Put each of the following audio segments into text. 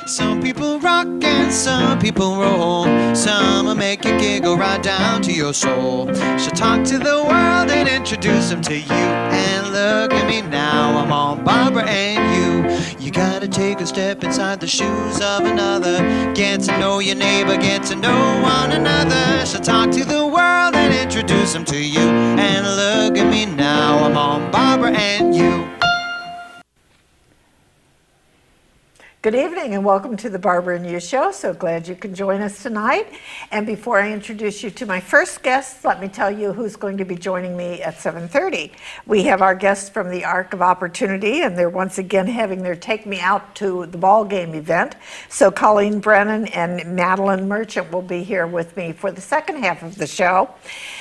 Some people rock and some people roll. Some will make you giggle right down to your soul. She'll talk to the world and introduce them to you. And look at me now, I'm all Barbara and you. You gotta take a step inside the shoes of another. Get to know your neighbor, get to know one another. She'll talk to the world and introduce them to you. And look at me now, I'm all Barbara and you. Good evening and welcome to the Barbara and You Show. So glad you can join us tonight. And before I introduce you to my first guest, let me tell you who's going to be joining me at 7:30. We have our guests from the Arc of Opportunity, and they're once again having their Take Me Out to the Ball Game event. So Colleen Brennan and Madeline Merchant will be here with me for the second half of the show.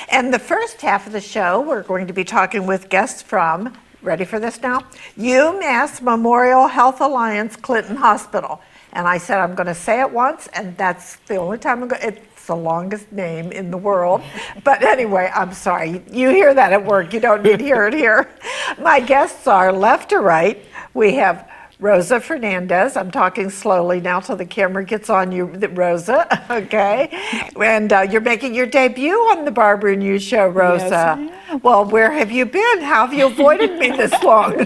And the first half of the show, we're going to be talking with guests from, ready for this now? UMass Memorial Health Alliance Clinton Hospital. And I said I'm going to say it once, and that's the only time I'm going to. It's the longest name in the world. But anyway, I'm sorry. You hear that at work. You don't need to hear it here. My guests are left to right. We have Rosa Fernandez. I'm talking slowly now till the camera gets on you, Rosa, okay? And you're making your debut on the Barbara and You Show, Rosa. Yes, well, where have you been? How have you avoided me this long?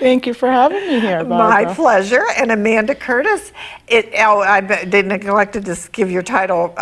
Thank you for having me here, Barbara. My pleasure. And Amanda Curtis, they neglected to give your title,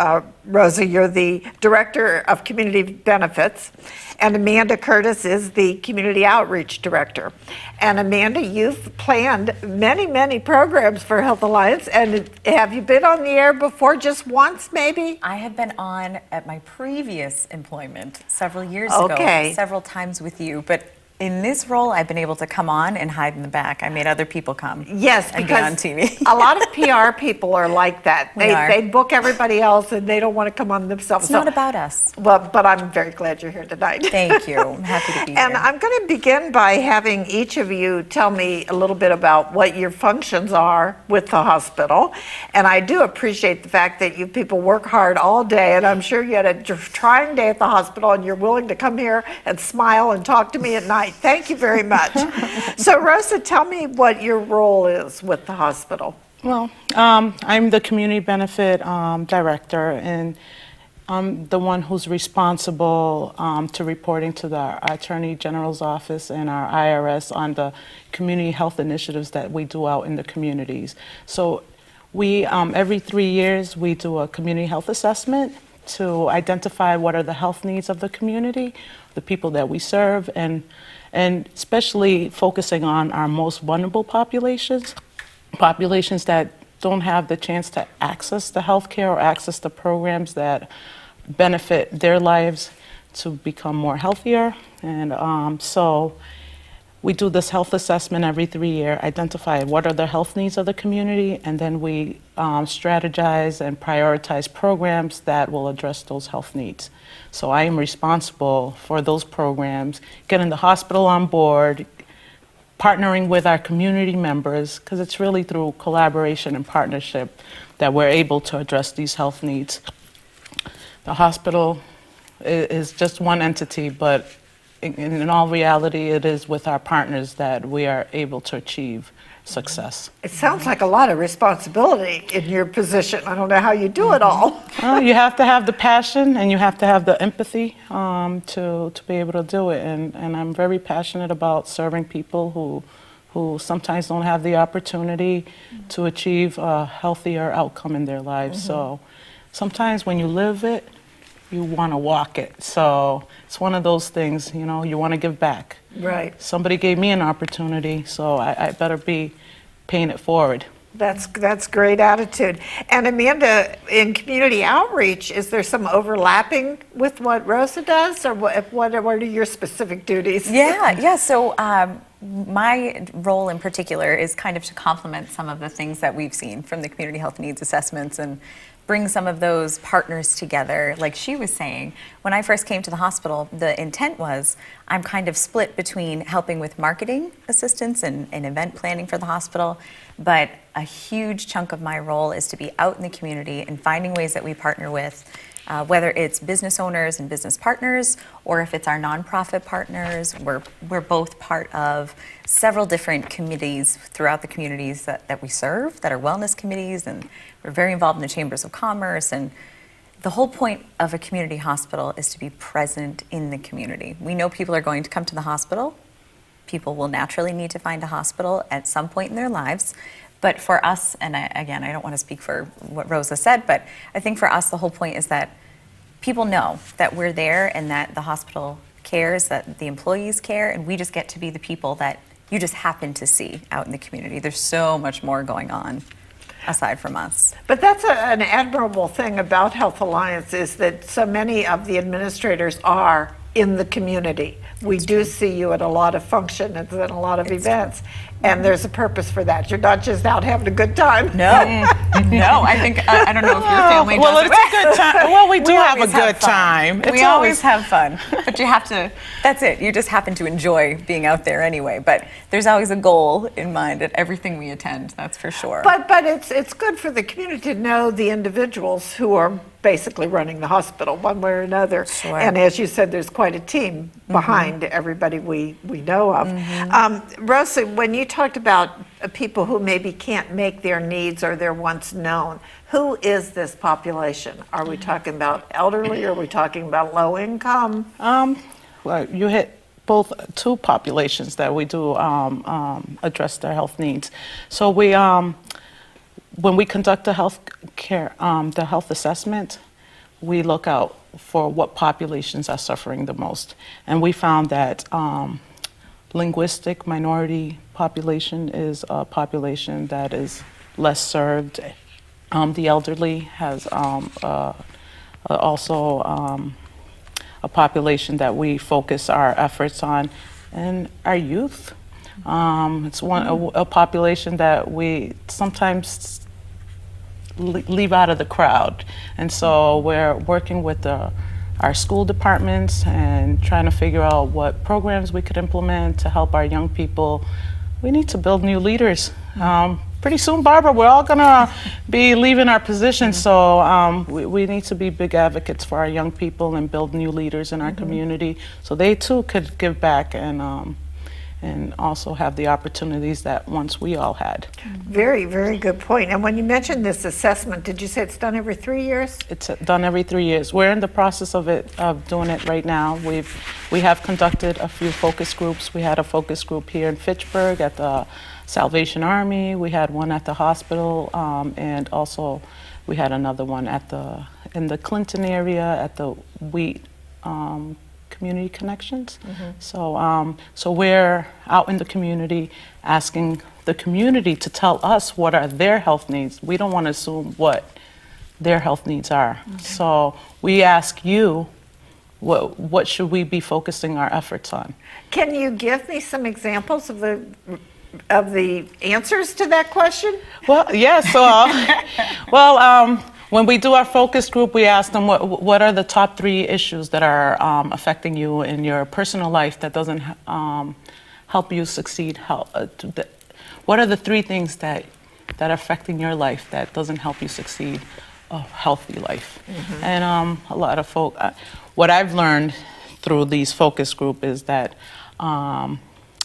Rosa. You're the Director of Community Benefits, and Amanda Curtis is the Community Outreach Director. And Amanda, you've planned many, many programs for Health Alliance, and have you been on the air before, just once maybe? I have been on at my previous employment several years Okay. ago, several times with you, but in this role, I've been able to come on and hide in the back. I made other people come. Yes, and because be on TV. a lot of PR people are like that. We are. They book everybody else and they don't want to come on themselves. It's not about us. Well, but I'm very glad you're here tonight. Thank you. I'm happy to be And here. I'm going to begin by having each of you tell me a little bit about what your functions are with the hospital. And I do appreciate the fact that you people work hard all day, and I'm sure you had a trying day at the hospital and you're willing to come here and smile and talk to me at night. Thank you very much. So Rosa, tell me what your role is with the hospital. Well, I'm the Community Benefit Director, and I'm the one who's responsible to reporting to the Attorney General's office and our IRS on the community health initiatives that we do out in the communities. So we, every 3 years, we do a community health assessment to identify what are the health needs of the community, the people that we serve, and especially focusing on our most vulnerable populations that don't have the chance to access the healthcare or access the programs that benefit their lives to become more healthier. And so we do this health assessment every 3 years, identify what are the health needs of the community, and then we strategize and prioritize programs that will address those health needs. So I am responsible for those programs, getting the hospital on board, partnering with our community members, because it's really through collaboration and partnership that we're able to address these health needs. The hospital is just one entity, but in all reality, it is with our partners that we are able to achieve success. It sounds like a lot of responsibility in your position. I don't know how you do it all. Well, you have to have the passion and you have to have the empathy to be able to do it. And I'm very passionate about serving people who sometimes don't have the opportunity to achieve a healthier outcome in their lives. So sometimes when you live it, you want to walk it. So it's one of those things, you know, you want to give back. Right. Somebody gave me an opportunity, so I better be paying it forward. That's great attitude. And Amanda, in community outreach, is there some overlapping with what Rosa does, or what are your specific duties? Yeah. So my role in particular is kind of to complement some of the things that we've seen from the community health needs assessments and bring some of those partners together. Like she was saying, when I first came to the hospital, the intent was I'm kind of split between helping with marketing assistance and event planning for the hospital, but a huge chunk of my role is to be out in the community and finding ways that we partner with whether it's business owners and business partners, or if it's our nonprofit partners. We're both part of several different committees throughout the communities that we serve, that are wellness committees, and we're very involved in the chambers of commerce. And the whole point of a community hospital is to be present in the community. We know people are going to come to the hospital. People will naturally need to find a hospital at some point in their lives. But for us, and again, I don't want to speak for what Rosa said, but I think for us, the whole point is that people know that we're there and that the hospital cares, that the employees care, and we just get to be the people that you just happen to see out in the community. There's so much more going on aside from us. But that's an admirable thing about Health Alliance, is that so many of the administrators are in the community. We do see you at a lot of functions and a lot of events, and there's a purpose for that. You're not just out having a good time. No, no. I think I don't know if your family does. Well, it's a good time. Well, we do have a always good fun. time. We always have fun, but you have to. That's it. You just happen to enjoy being out there anyway. But there's always a goal in mind at everything we attend. That's for sure. But it's good for the community to know the individuals who are basically running the hospital one way or another. Sure. And as you said, there's quite a team behind everybody we know of. Rosa, when you talked about people who maybe can't make their needs or their wants known, who is this population? Are we talking about elderly? Or are we talking about low income? Well, you hit both two populations that we do address their health needs. So we, when we conduct the the health assessment, we look out for what populations are suffering the most, and we found that linguistic minority population is a population that is less served. The elderly has also a population that we focus our efforts on, and our youth. It's a population that we sometimes leave out of the crowd, and so we're working with our school departments and trying to figure out what programs we could implement to help our young people. We need to build new leaders. Pretty soon, Barbara, we're all gonna be leaving our positions, so we need to be big advocates for our young people and build new leaders in our community, so they too could give back and also have the opportunities that once we all had. Very, very good point. And when you mentioned this assessment, did you say it's done every 3 years? It's done every 3 years. We're in the process of doing it right now. We have conducted a few focus groups. We had a focus group here in Fitchburg at the Salvation Army. We had one at the hospital, and also we had another one in the Clinton area at the Wheat Community Connections. So we're out in the community asking the community to tell us what are their health needs. We don't want to assume what their health needs are. So we ask you, what should we be focusing our efforts on? Can you give me some examples of the answers to that question? Well, yeah. So, when we do our focus group, we ask them what are the top 3 issues that are affecting you in your personal life that doesn't help you succeed. What are the 3 things that are affecting your life that doesn't help you succeed a healthy life? And a lot of what I've learned through these focus group is that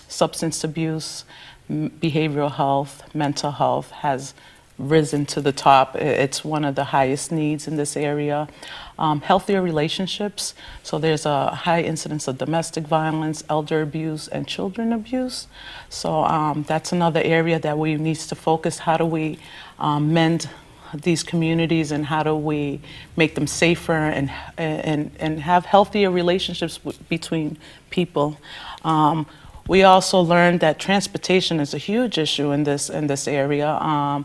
substance abuse, behavioral health, mental health has risen to the top. It's one of the highest needs in this area. Healthier relationships. So there's a high incidence of domestic violence, elder abuse, and children abuse. So that's another area that we need to focus. How do we mend these communities, and how do we make them safer and have healthier relationships between people? We also learned that transportation is a huge issue in this area.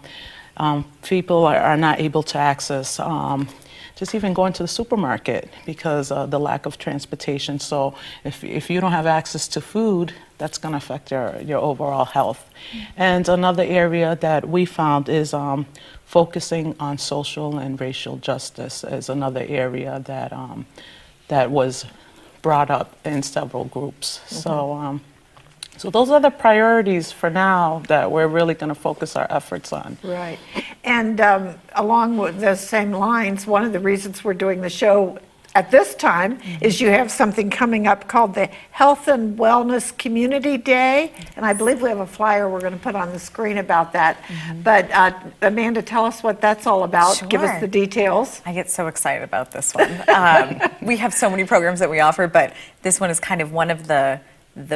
People are not able to access just even going to the supermarket because of the lack of transportation. So if you don't have access to food, that's going to affect your overall health. And another area that we found is focusing on social and racial justice is another area that was brought up in several groups. So those are the priorities for now that we're really going to focus our efforts on. Right. And along with those same lines, one of the reasons we're doing the show at this time is you have something coming up called the Health and Wellness Community Day. And I believe we have a flyer we're going to put on the screen about that. But Amanda, tell us what that's all about. Give us Sure. the details. I get so excited about this one. We have so many programs that we offer, but this one is kind of one of the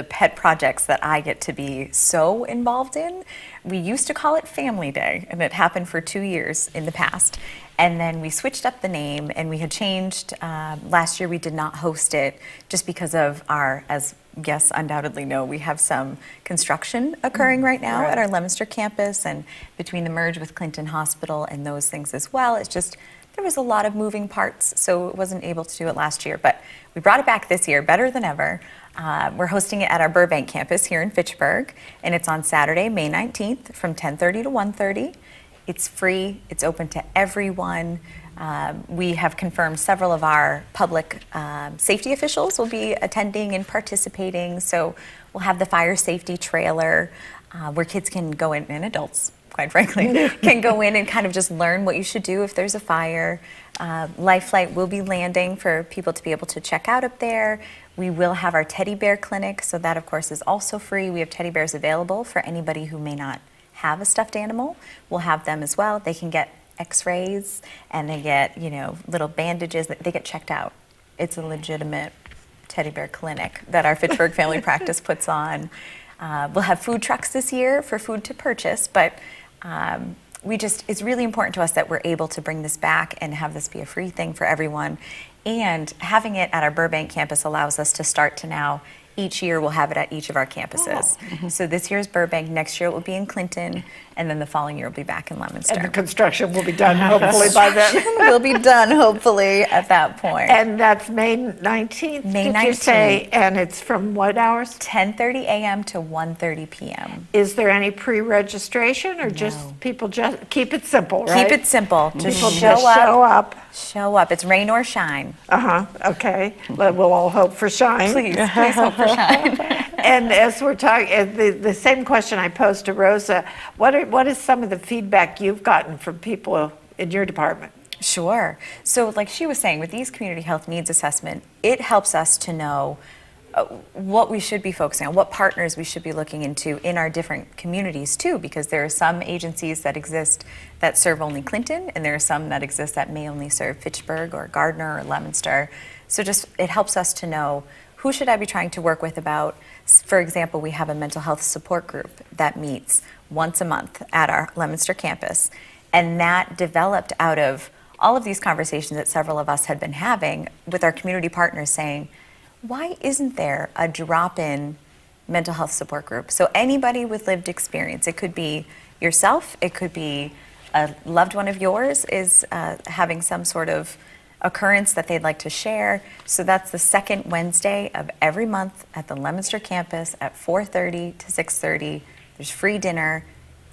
pet projects that I get to be so involved in. We used to call it Family Day, and it happened for 2 years in the past. And then we switched up the name, and we had changed. Last year, we did not host it just because of our, as guests undoubtedly know, we have some construction occurring right now at our Leominster campus, and between the merge with Clinton Hospital and those things as well, it's just, there was a lot of moving parts, so it wasn't able to do it last year. But we brought it back this year, better than ever. We're hosting it at our Burbank campus here in Fitchburg, and it's on Saturday, May 19th from 10:30 to 1:30. It's free, it's open to everyone. We have confirmed several of our public safety officials will be attending and participating. So we'll have the fire safety trailer where kids can go in, and adults, quite frankly, can go in and kind of just learn what you should do if there's a fire. Life Flight will be landing for people to be able to check out up there. We will have our teddy bear clinic, so that of course is also free. We have teddy bears available for anybody who may not have a stuffed animal. We'll have them as well. They can get x-rays and they get, little bandages. They get checked out. It's a legitimate teddy bear clinic that our Fitchburg Family Practice puts on. We'll have food trucks this year for food to purchase, but it's really important to us that we're able to bring this back and have this be a free thing for everyone. And having it at our Burbank campus allows us to start to now, each year we'll have it at each of our campuses. So this year's Burbank, next year it will be in Clinton, and then the following year we'll be back in Leominster. And the construction will be done hopefully by then. We'll be done hopefully at that point. And that's May 19th, May did you say? 19th. And it's from what hours? 10:30 a.m. to 1:30 p.m. Is there any pre-registration or just people just keep it simple, right? Keep it simple. Just People show just up. show up. Show up. It's rain or shine. Okay. We'll all hope for shine. Please hope for shine. And as we're talking, the same question I posed to Rosa, what is some of the feedback you've gotten from people in your department? Sure. So like she was saying, with these community health needs assessment, it helps us to know what we should be focusing on, what partners we should be looking into in our different communities too, because there are some agencies that exist that serve only Clinton, and there are some that exist that may only serve Fitchburg or Gardner or Leominster. So just it helps us to know who should I be trying to work with about, for example, we have a mental health support group that meets once a month at our Leominster campus, and that developed out of all of these conversations that several of us had been having with our community partners saying, why isn't there a drop-in mental health support group? So anybody with lived experience, it could be yourself, it could be a loved one of yours is having some sort of occurrence that they'd like to share. So that's the second Wednesday of every month at the Leominster campus at 4:30 to 6:30. There's free dinner.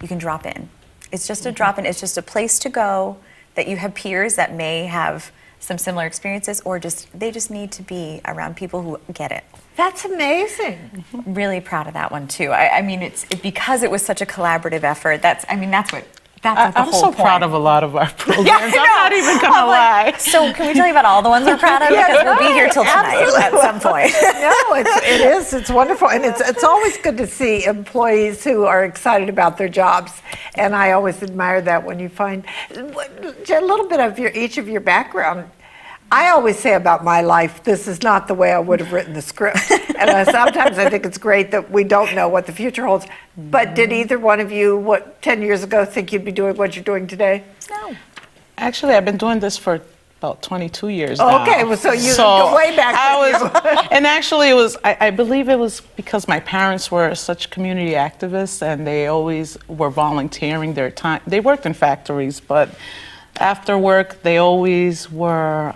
You can drop in. It's just a drop-in. It's just a place to go that you have peers that may have some similar experiences, or they just need to be around people who get it. That's amazing. Really proud of that one too. I mean, it's because it was such a collaborative effort. That's the I'm whole so point. proud of a lot of our programs. Yeah, I I'm know. not even gonna I'm like, lie. so can we tell you about all the ones we're proud of? Because we'll be here till tonight at some point. No, it is. It's wonderful. And it's always good to see employees who are excited about their jobs. And I always admire that when you find a little bit of each of your background. I always say about my life, this is not the way I would have written the script. And sometimes I think it's great that we don't know what the future holds. But did either one of you, 10 years ago, think you'd be doing what you're doing today? No. Actually, I've been doing this for about 22 years now. Okay, well, so you go way back. And actually, it was, I believe it was because my parents were such community activists, and they always were volunteering their time. They worked in factories, but after work, they always were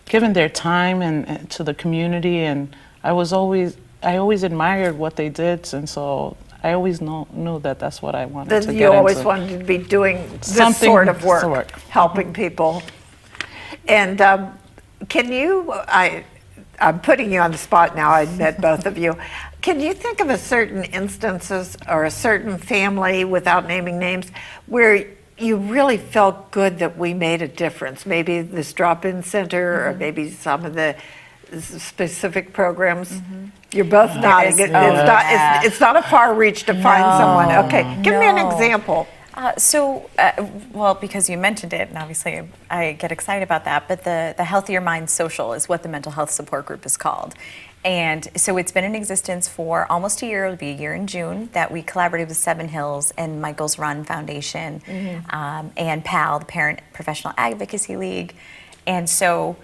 giving their time and to the community, and I always admired what they did, and so I always knew that that's what I wanted to get into. You always wanted to be doing this Something sort of work, sort. helping people. And can you, I'm putting you on the spot now, I admit both of you. Can you think of a certain instances or a certain family, without naming names, where you really felt good that we made a difference? Maybe this drop-in center, or maybe some of the specific programs. You're both nodding. It's not a far reach to find someone. Okay, give me an example. Well, because you mentioned it, and obviously I get excited about that, but the Healthier Mind Social is what the mental health support group is called. And so it's been in existence for almost a year. It'll be a year in June that we collaborated with Seven Hills and Michael's Run Foundation and PAL, the Parent Professional Advocacy League. And so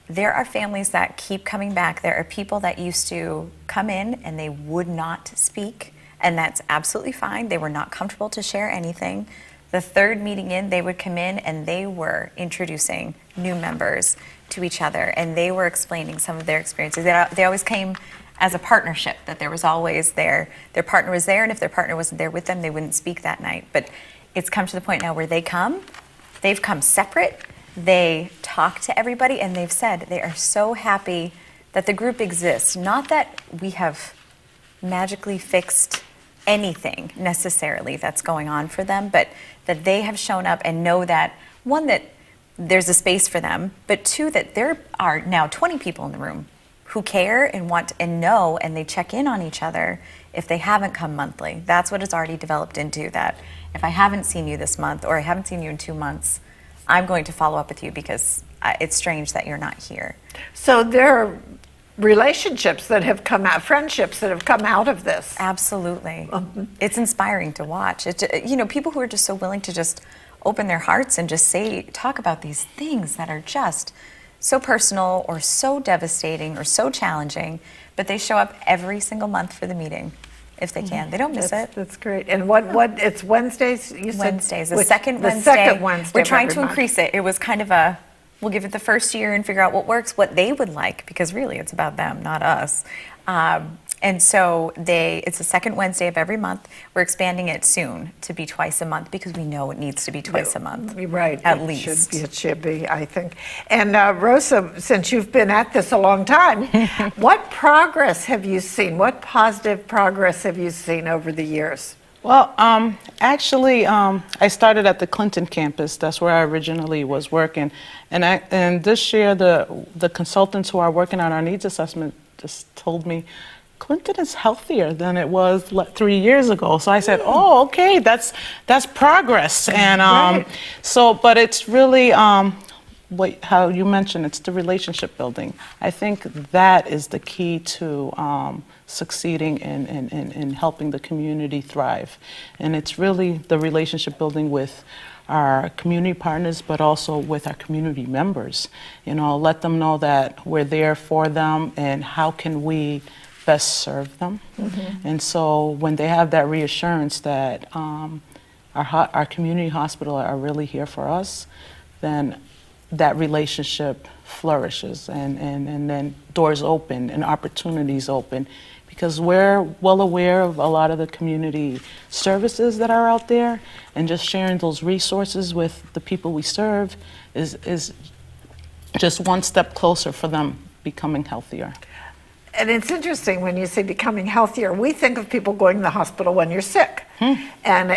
there are families that keep coming back. There are people that used to come in and they would not speak, and that's absolutely fine. They were not comfortable to share anything. The third meeting in, they would come in and they were introducing new members to each other, and they were explaining some of their experiences. They always came as a partnership, that there was always their partner was there, and if their partner wasn't there with them, they wouldn't speak that night. But it's come to the point now where they've come separate, they talk to everybody, and they've said they are so happy that the group exists. Not that we have magically fixed anything necessarily that's going on for them, but that they have shown up and know that, one, that there's a space for them, but two, that there are now 20 people in the room who care and want and know, and they check in on each other if they haven't come monthly. That's what it's already developed into, that if I haven't seen you this month or I haven't seen you in 2 months, I'm going to follow up with you because it's strange that you're not here. So there are relationships that have come out, friendships that have come out of this. Absolutely. It's inspiring to watch. People who are just so willing to just open their hearts and just talk about these things that are just so personal or so devastating or so challenging, but they show up every single month for the meeting if they can. They don't miss it. That's great. And what it's Wednesdays, you said? Wednesdays, the Which- second the Wednesday. second Wednesday We're of trying every to month. increase it. It was kind of we'll give it the first year and figure out what works, what they would like, because really it's about them, not us. And so it's the second Wednesday of every month. We're expanding it soon to be twice a month because we know it needs to be twice a month. You're right. At least. It should be, I think. And Rosa, since you've been at this a long time, what progress have you seen? What positive progress have you seen over the years? Well, actually, I started at the Clinton campus. That's where I originally was working. And this year, the consultants who are working on our needs assessment just told me, Clinton is healthier than it was 3 years ago. So I said, oh, okay, that's progress. And Right. but it's really, how you mentioned, it's the relationship building. I think that is the key to succeeding in helping the community thrive. And it's really the relationship building with our community partners, but also with our community members. Let them know that we're there for them and how can we best serve them. And so when they have that reassurance that our community hospital are really here for us, then that relationship flourishes and then doors open and opportunities open, because we're well aware of a lot of the community services that are out there, and just sharing those resources with the people we serve is just one step closer for them becoming healthier. And it's interesting when you say becoming healthier, we think of people going to the hospital when you're sick. And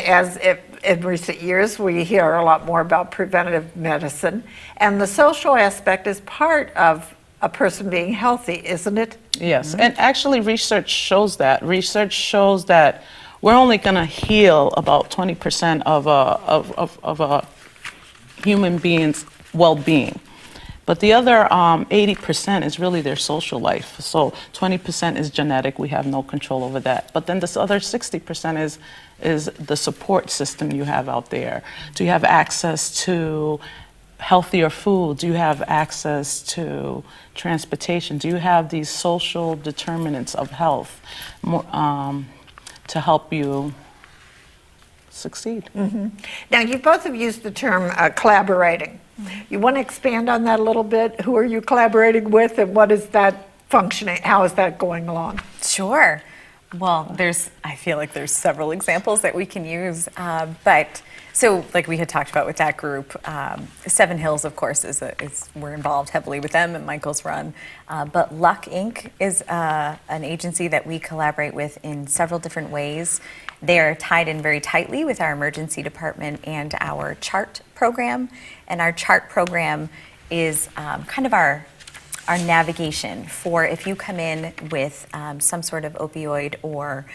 in recent years, we hear a lot more about preventative medicine. And the social aspect is part of a person being healthy, isn't it? Yes, and actually research shows that. Research shows that we're only going to heal about 20% of a human being's well-being. But the other 80% is really their social life. So 20% is genetic, we have no control over that. But then this other 60% is the support system you have out there. Do you have access to healthier food? Do you have access to transportation? Do you have these social determinants of health to help you succeed? Now, you both have used the term collaborating. You want to expand on that a little bit? Who are you collaborating with, and what is that functioning? How is that going along? Sure. Well, I feel like there's several examples that we can use, but So, like we had talked about with that group, Seven Hills, of course, we're involved heavily with them and Michael's run. But Luck Inc. is an agency that we collaborate with in several different ways. They are tied in very tightly with our emergency department and our CHART program. And our CHART program is kind of our navigation for if you come in with some sort of opioid or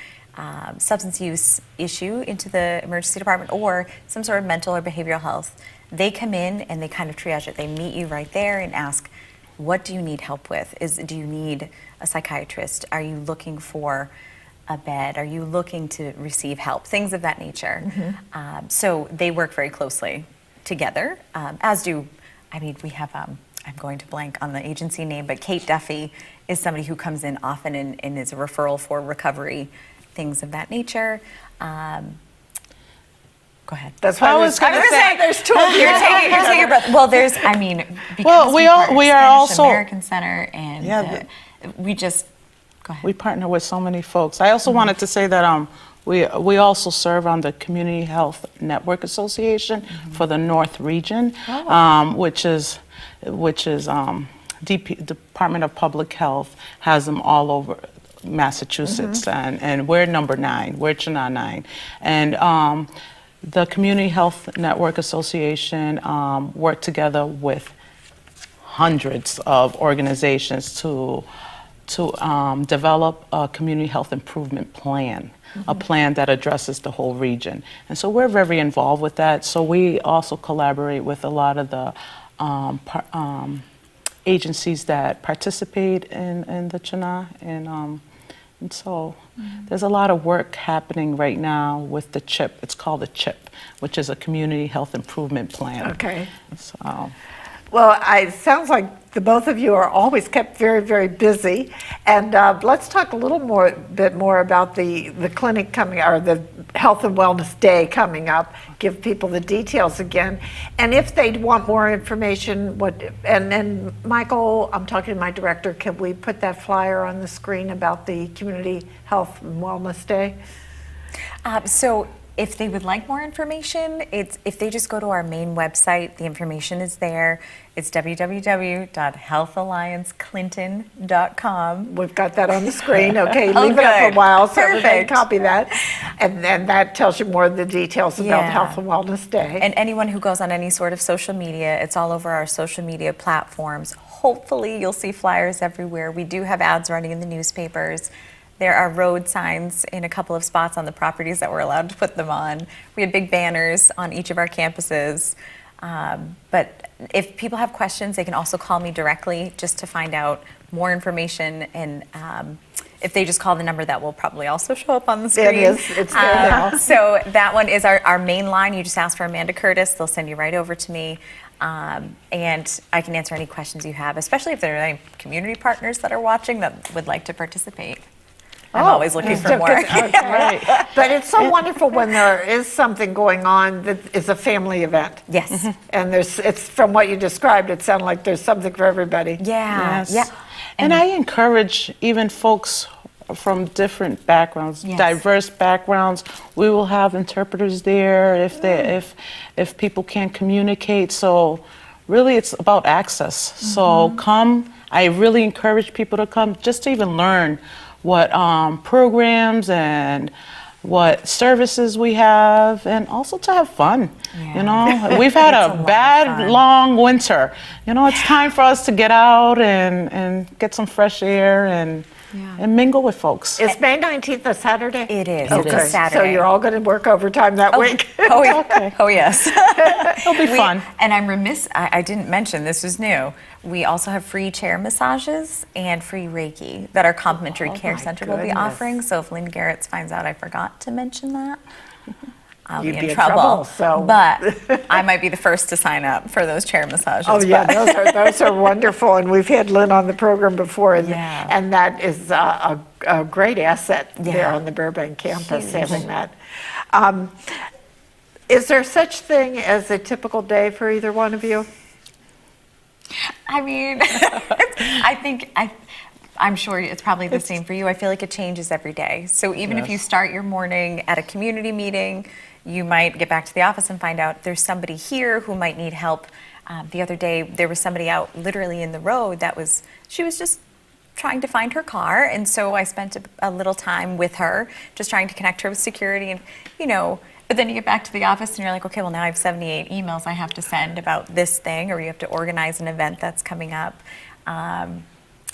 substance use issue into the emergency department or some sort of mental or behavioral health. They come in and they kind of triage it. They meet you right there and ask, what do you need help with? Do you need a psychiatrist? Are you looking for a bed? Are you looking to receive help? Things of that nature. So they work very closely together, as do, we have, I'm going to blank on the agency name, but Kate Duffy is somebody who comes in often and is a referral for recovery, things of that nature. Go ahead. That's what I was going to say. There's two of you. You're taking your breath. Well, there's, because Well, we are Spanish also- American Center, and Yeah, we just, go ahead. We partner with so many folks. I also wanted to say that we also serve on the Community Health Network Association for the North Region, which is Department of Public Health has them all over Massachusetts, and we're number 9. We're Chenal 9, and the Community Health Network Association work together with hundreds of organizations to develop a community health improvement plan, a plan that addresses the whole region. And so we're very involved with that. So we also collaborate with a lot of the agencies that participate in the Chenal. And so there's a lot of work happening right now with the CHIP. It's called the CHIP, which is a community health improvement plan. Okay. So. Well, it sounds like the both of you are always kept very, very busy. And let's talk a little bit more about the clinic coming, or the Health and Wellness Day coming up. Give people the details again. And if they want more information, and Michael, I'm talking to my director, can we put that flyer on the screen about the Community Health and Wellness Day? So if they would like more information, if they just go to our main website, the information is there. It's www.healthallianceclinton.com. We've got that on the screen. Okay, Oh, leave it up good. a while so everybody can Perfect. copy that. And then that tells you more of the details about Yeah. Health and Wellness Day. And anyone who goes on any sort of social media, it's all over our social media platforms. Hopefully you'll see flyers everywhere. We do have ads running in the newspapers. There are road signs in a couple of spots on the properties that we're allowed to put them on. We have big banners on each of our campuses. But if people have questions, they can also call me directly just to find out more information. And if they just call the number, that will probably also show up on the screen. It is. It's there now. So that one is our main line. You just ask for Amanda Curtis. They'll send you right over to me. And I can answer any questions you have, especially if there are any community partners that are watching that would like to participate. I'm always looking for more. Okay. But it's so wonderful when there is something going on that is a family event. Yes. And it's from what you described, it sounded like there's something for everybody. Yeah. Yes. Yeah. And I encourage even folks from different backgrounds, Yes. diverse backgrounds. We will have interpreters there if people can't communicate. So really it's about access. So come, I really encourage people to come just to even learn what programs and what services we have, and also to have fun. You know, we've had It's a a lot of bad, fun. long winter. You know, it's time for us to get out and get some fresh air and mingle with folks. Is May 19th a Saturday? It is. Okay. It's a Saturday. So you're all going to work overtime that week? Oh, yeah. Oh, yes. It'll be fun. And I'm remiss, I didn't mention, this is new. We also have free chair massages and free Reiki that our complimentary care my center will be goodness. offering. So if Lynn Garretts finds out I forgot to mention that, I'll You'd be be in in trouble. trouble, so- But I might be the first to sign up for those chair massages. Oh, yeah, but- those are wonderful, and we've had Lynn on the program before, and, Yeah. and that is a great asset there Yeah. on the Burbank campus, Huge. having that. Is there such thing as a typical day for either one of you? I mean, I'm sure it's probably the same for you. I feel like it changes every day. So even if you start your morning at a community meeting, You might get back to the office and find out there's somebody here who might need help. The other day, there was somebody out literally in the road she was just trying to find her car. And so I spent a little time with her, just trying to connect her with security. And, but then you get back to the office and you're like, okay, well, now I have 78 emails I have to send about this thing, or you have to organize an event that's coming up. And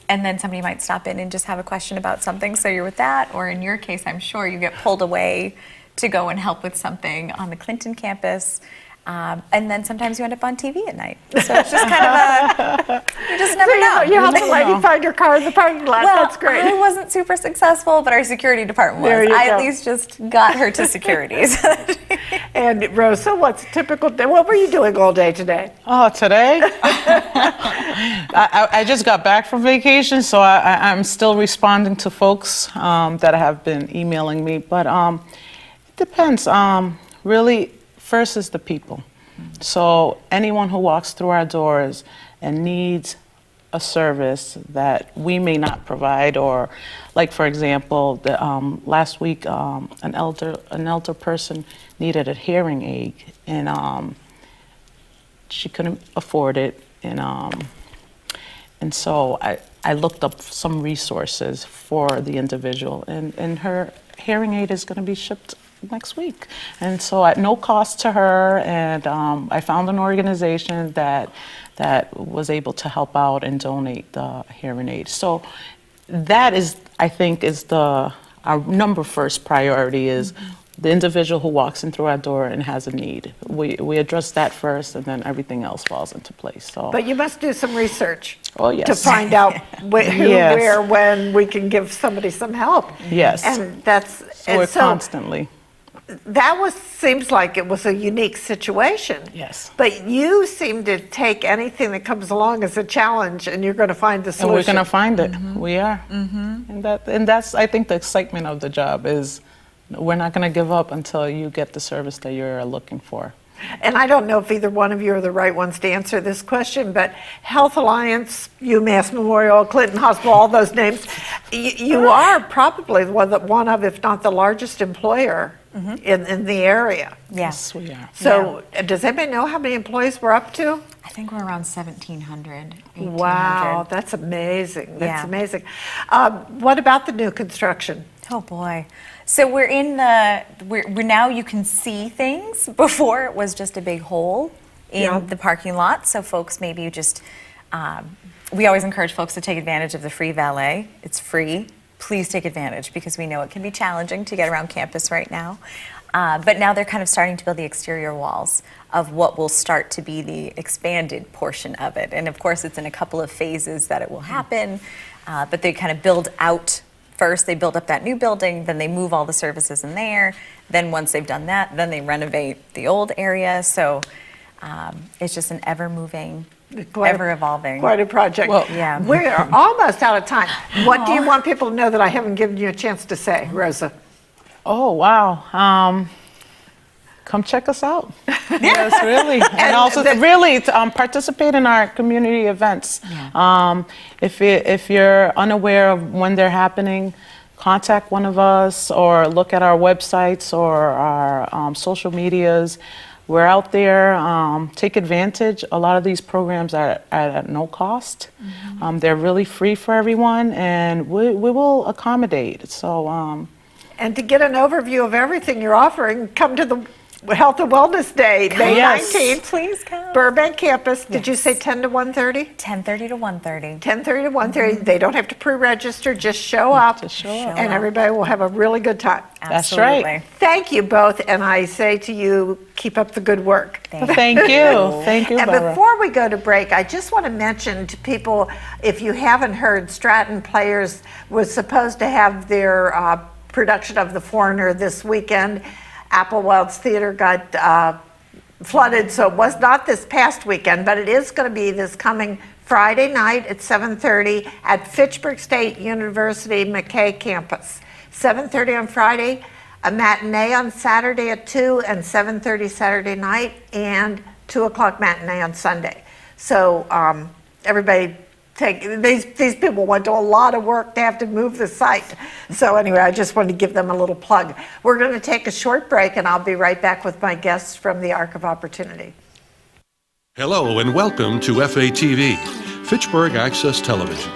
then somebody might stop in and just have a question about something. So you're with that. Or in your case, I'm sure you get pulled away to go and help with something on the Clinton campus. And then sometimes you end up on TV at night. So it's just kind of you just never know. You help the lady find her car in the parking lot. Well, That's great. I wasn't super successful, but our security department There was. you I go. at least just got her to security. And Rosa, what's a typical day? What were you doing all day today? Oh, today? I just got back from vacation, so I'm still responding to folks that have been emailing me. But it depends. Really, first is the people. So anyone who walks through our doors and needs a service that we may not provide, or like, for example, last week an elder person needed a hearing aid, and she couldn't afford it, and so I looked up some resources for the individual, and her hearing aid is going to be shipped next week, and so at no cost to her, and I found an organization that was able to help out and donate the hearing aid. So that is, I think, our number first priority is the individual who walks in through our door and has a need. We address that first, and then everything else falls into place. So. But you must do some research Oh, yes. to find out who, Yes. where, when we can give somebody some help. Yes. And that's So we're constantly. that seems like it was a unique situation. Yes. But you seem to take anything that comes along as a challenge, and you're going to find the And solution. we're going to find it. We are. And that's, I think, the excitement of the job is we're not going to give up until you get the service that you're looking for. And I don't know if either one of you are the right ones to answer this question, but Health Alliance, UMass Memorial, Clinton Hospital, all those names, you are probably one of, if not the largest employer in the area. Yes. Yes, we are. So does anybody know how many employees we're up to? I think we're around 1,700, 1,800. Wow, that's amazing. That's Yeah. amazing. What about the new construction? Oh boy. So we're in we're now you can see things. Before it was just a big hole in Yeah. the parking lot. So folks, maybe you just, we always encourage folks to take advantage of the free valet. It's free. Please take advantage, because we know it can be challenging to get around campus right now. But now they're kind of starting to build the exterior walls of what will start to be the expanded portion of it. And of course, it's in a couple of phases that it will happen, but they kind of build out. First, they build up that new building, then they move all the services in there. Then once they've done that, then they renovate the old area. So it's just an ever-moving, ever-evolving. Quite a project. Well, Yeah. We're almost out of time. What do you want people to know that I haven't given you a chance to say, Rosa? Oh, wow. Come check us out. Yes, really. And also, really, participate in our community events. If you're unaware of when they're happening, contact one of us, or look at our websites or our social medias. We're out there. Take advantage. A lot of these programs are at no cost. They're really free for everyone, and we will accommodate. So. And to get an overview of everything you're offering, come to the Health and Wellness Day, May Yes. 19th, Please come. Burbank campus. Did you say 10 to 1:30? 10:30 to 1:30. 10:30 to 1:30. They don't have to pre-register, just show up. Just show up. And everybody will have a really good time. That's right. Absolutely. Thank you both, and I say to you, keep up the good work. Thank you. Thank you, And Barbara. before we go to break, I just want to mention to people, if you haven't heard, Stratton Players was supposed to have their production of The Foreigner this weekend. Applewild's Theater got flooded, so it was not this past weekend, but it is going to be this coming Friday night at 7:30 at Fitchburg State University McKay campus. 7:30 on Friday, a matinee on Saturday at 2 and 7:30 Saturday night, and 2 o'clock matinee on Sunday. So everybody these people went to a lot of work to have to move the site. So anyway, I just wanted to give them a little plug. We're going to take a short break, and I'll be right back with my guests from the Arc of Opportunity. Hello and welcome to FATV, Fitchburg Access Television.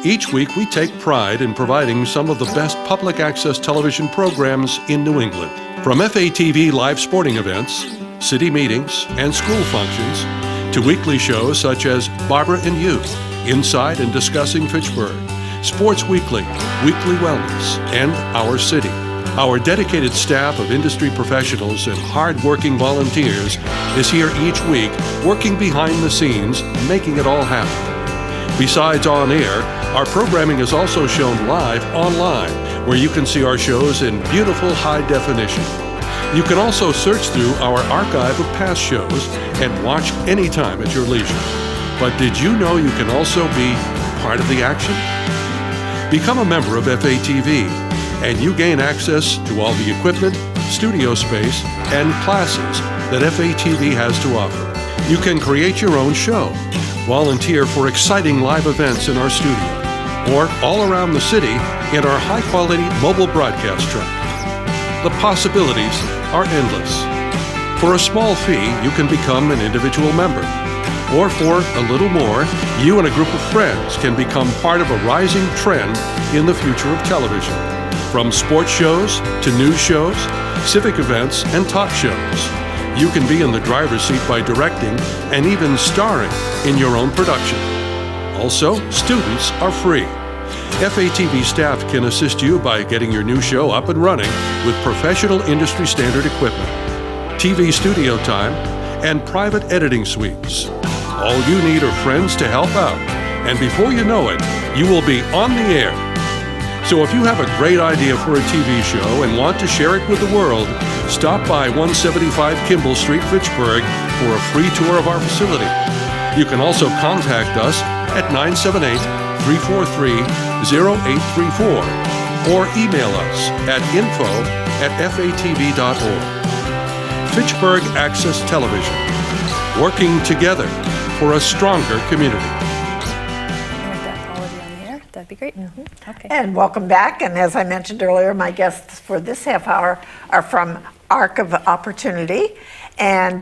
Each week we take pride in providing some of the best public access television programs in New England. From FATV live sporting events, city meetings, and school functions, to weekly shows such as Barbara and You, Inside and Discussing Fitchburg, Sports Weekly, Weekly Wellness, and Our City. Our dedicated staff of industry professionals and hard-working volunteers is here each week working behind the scenes, making it all happen. Besides on air, our programming is also shown live online, where you can see our shows in beautiful high definition. You can also search through our archive of past shows and watch anytime at your leisure. But did you know you can also be part of the action? Become a member of FATV, and you gain access to all the equipment, studio space, and classes that FATV has to offer. You can create your own show, volunteer for exciting live events in our studio, or all around the city in our high-quality mobile broadcast truck. The possibilities are endless. For a small fee, you can become an individual member. Or for a little more, you and a group of friends can become part of a rising trend in the future of television. From sports shows to news shows, civic events, and talk shows, you can be in the driver's seat by directing and even starring in your own production. Also, students are free. FATV staff can assist you by getting your new show up and running with professional industry standard equipment, TV studio time, and private editing suites. All you need are friends to help out, and before you know it, you will be on the air. So if you have a great idea for a TV show and want to share it with the world, stop by 175 Kimball Street, Fitchburg for a free tour of our facility. You can also contact us at 978-343-0834 or email us at info@fatv.org. Fitchburg Access Television, working together for a stronger community. That'd be great. Okay. And welcome back. And as I mentioned earlier, my guests for this half hour are from Arc of Opportunity. And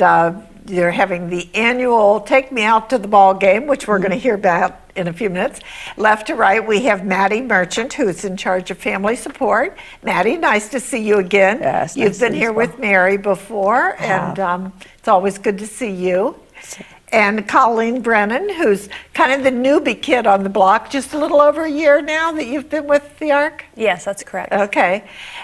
they're having the annual Take Me Out to the Ball game, which we're going to hear about in a few minutes. Left to right, we have Maddie Merchant, who's in charge of family support. Maddie, nice to see you again. Yes, You've nice to been meet here you. with Mary before, and it's always good to see you. And Colleen Brennan, who's kind of the newbie kid on the block, just a little over a year now that you've been with the ARC? Yes, that's correct. Okay.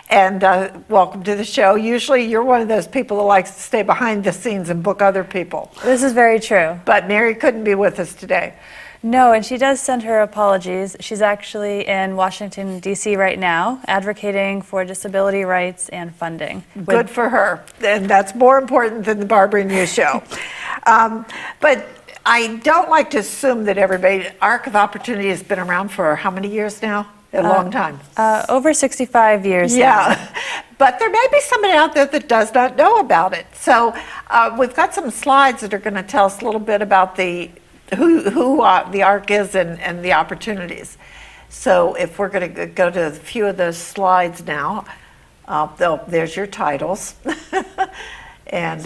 And welcome to the show. Usually you're one of those people that likes to stay behind the scenes and book other people. This is very true. But Mary couldn't be with us today. No, and she does send her apologies. She's actually in Washington, D.C. right now, advocating for disability rights and funding. Good for her. And that's more important than the Barbara and You show. But I don't like to assume that everybody, Arc of Opportunity has been around for how many years now? A long time. Over 65 years now. Yeah, but there may be somebody out there that does not know about it. So we've got some slides that are going to tell us a little bit about who the ARC is and the opportunities. So if we're going to go to a few of those slides now, there's your titles. And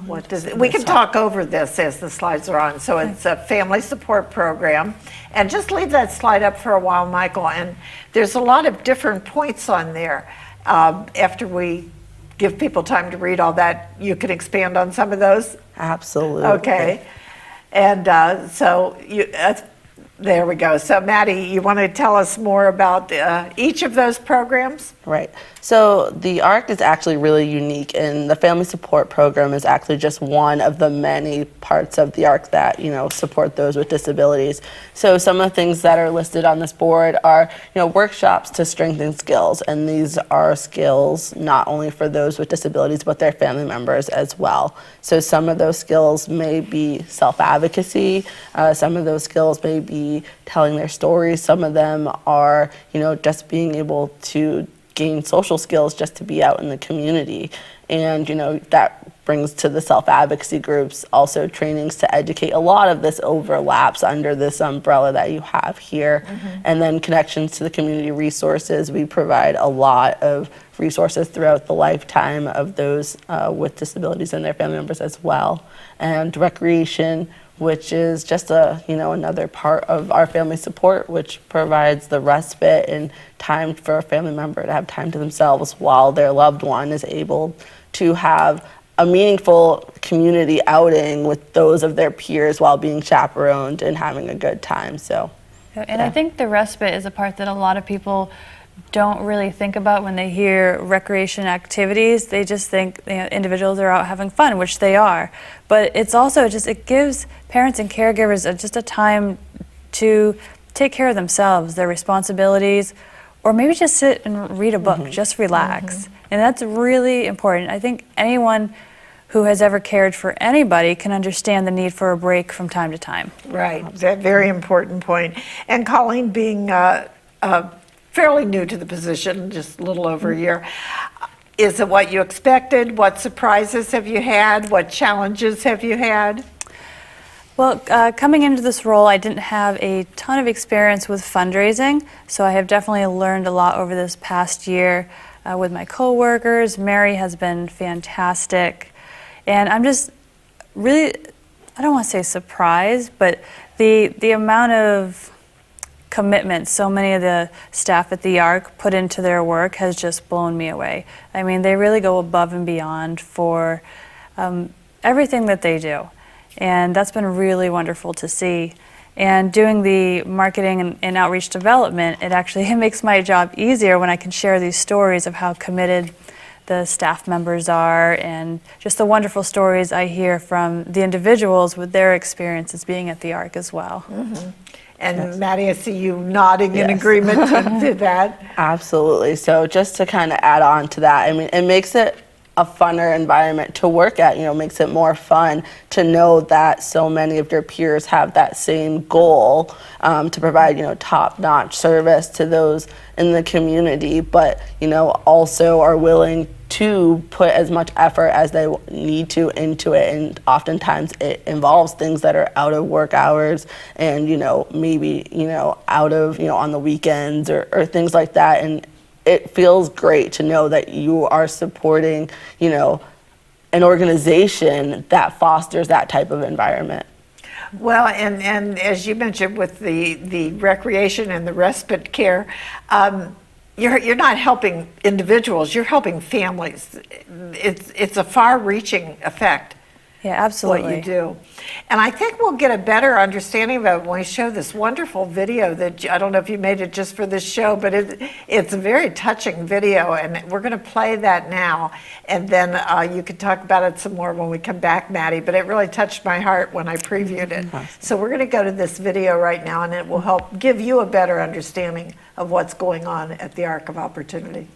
what does it? We can talk over this as the slides are on. So it's a family support program. And just leave that slide up for a while, Michael. And there's a lot of different points on there. After we give people time to read all that, you can expand on some of those? Absolutely. Okay. And there we go. So Maddie, you want to tell us more about each of those programs? Right. So the ARC is actually really unique, and the family support program is actually just one of the many parts of the ARC that, support those with disabilities. So some of the things that are listed on this board are, workshops to strengthen skills, and these are skills not only for those with disabilities, but their family members as well. So some of those skills may be self-advocacy, some of those skills may be telling their stories, some of them are, just being able to gain social skills just to be out in the community. And, that brings to the self-advocacy groups also trainings to educate. A lot of this overlaps under this umbrella that you have here. And then connections to the community resources. We provide a lot of resources throughout the lifetime of those with disabilities and their family members as well. And recreation, which is just another part of our family support, which provides the respite and time for a family member to have time to themselves while their loved one is able to have a meaningful community outing with those of their peers while being chaperoned and having a good time. And I think the respite is a part that a lot of people don't really think about when they hear recreation activities. They just think individuals are out having fun, which they are. But it's also it gives parents and caregivers just a time to take care of themselves, their responsibilities, or maybe just sit and read a book, just relax. And that's really important. I think anyone who has ever cared for anybody can understand the need for a break from time to time. Right, that very important point. And Colleen, being fairly new to the position, just a little over a year, is it what you expected? What surprises have you had? What challenges have you had? Well, coming into this role, I didn't have a ton of experience with fundraising, so I have definitely learned a lot over this past year with my coworkers. Mary has been fantastic, and I'm just really, I don't want to say surprised, but the amount of commitment so many of the staff at the ARC put into their work has just blown me away. I mean, they really go above and beyond for everything that they do. And that's been really wonderful to see. And doing the marketing and outreach development, it makes my job easier when I can share these stories of how committed the staff members are and just the wonderful stories I hear from the individuals with their experiences being at the ARC as well. And Maddie, I see you nodding in agreement to that. Absolutely. So just to kind of add on to that, I mean, it makes it a funner environment to work at, makes it more fun to know that so many of your peers have that same goal to provide, top-notch service to those in the community, but, also are willing to put as much effort as they need to into it. And oftentimes it involves things that are out of work hours and, maybe, out of, on the weekends or things like that. And it feels great to know that you are supporting, an organization that fosters that type of environment. Well, and as you mentioned with the recreation and the respite care, you're not helping individuals, you're helping families. It's a far-reaching effect. Yeah, absolutely. What you do. And I think we'll get a better understanding of it when we show this wonderful video that, I don't know if you made it just for this show, but it's a very touching video, and we're going to play that now. And then you can talk about it some more when we come back, Maddie, but it really touched my heart when I previewed it. So we're going to go to this video right now, and it will help give you a better understanding of what's going on at the Arc of Opportunity.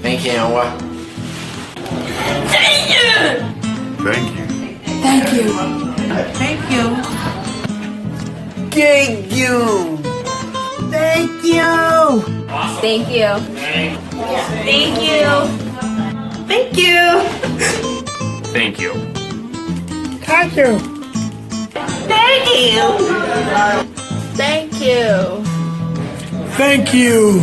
Thank you. Thank you. Thank you. Thank you. Thank you. Thank you. Thank you. Thank you. Thank you. Thank you. Thank you. Thank you. Thank you. Thank you.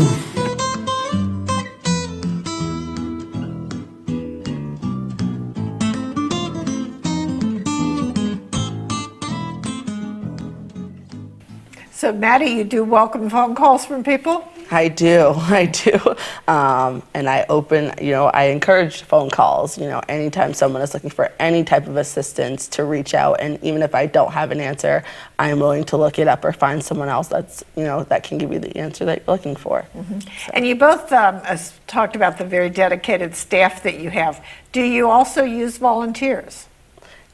So, Maddie, you do welcome phone calls from people? I do, I do. And I encourage phone calls, anytime someone is looking for any type of assistance to reach out. And even if I don't have an answer, I'm willing to look it up or find someone else that can give you the answer that you're looking for. And you both talked about the very dedicated staff that you have. Do you also use volunteers?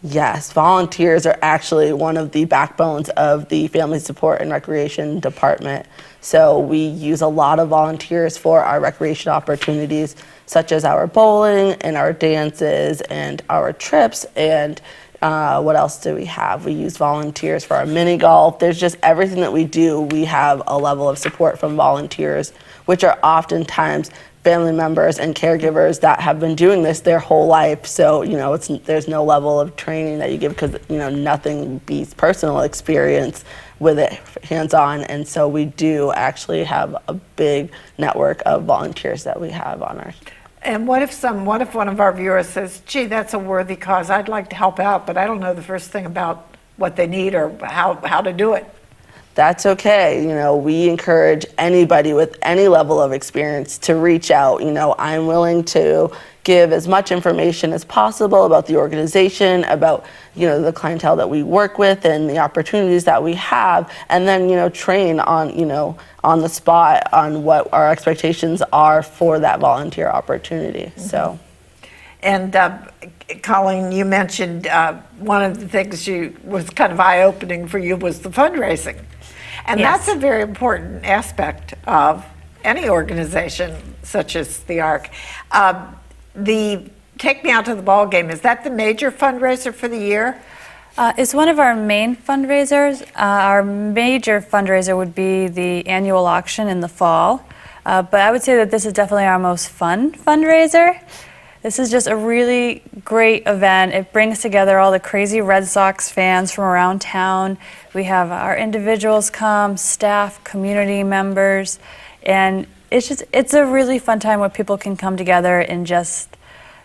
Yes, volunteers are actually one of the backbones of the Family Support and Recreation Department. So we use a lot of volunteers for our recreation opportunities, such as our bowling and our dances and our trips. And what else do we have? We use volunteers for our mini golf. There's just everything that we do. We have a level of support from volunteers, which are oftentimes family members and caregivers that have been doing this their whole life. So, there's no level of training that you give because, nothing beats personal experience with it hands-on. And so we do actually have a big network of volunteers that we have on our. And what if one of our viewers says, gee, that's a worthy cause, I'd like to help out, but I don't know the first thing about what they need or how to do it? That's okay. We encourage anybody with any level of experience to reach out. I'm willing to give as much information as possible about the organization, about, the clientele that we work with and the opportunities that we have, and then, train on the spot on what our expectations are for that volunteer opportunity. Mm-hmm. So. And Colleen, you mentioned one of the things was kind of eye-opening for you was the fundraising. And Yes. that's a very important aspect of any organization such as the ARC. The Take Me Out to the Ball Game, is that the major fundraiser for the year? It's one of our main fundraisers. Our major fundraiser would be the annual auction in the fall. But I would say that this is definitely our most fun fundraiser. This is just a really great event. It brings together all the crazy Red Sox fans from around town. We have our individuals come, staff, community members, and it's a really fun time where people can come together and just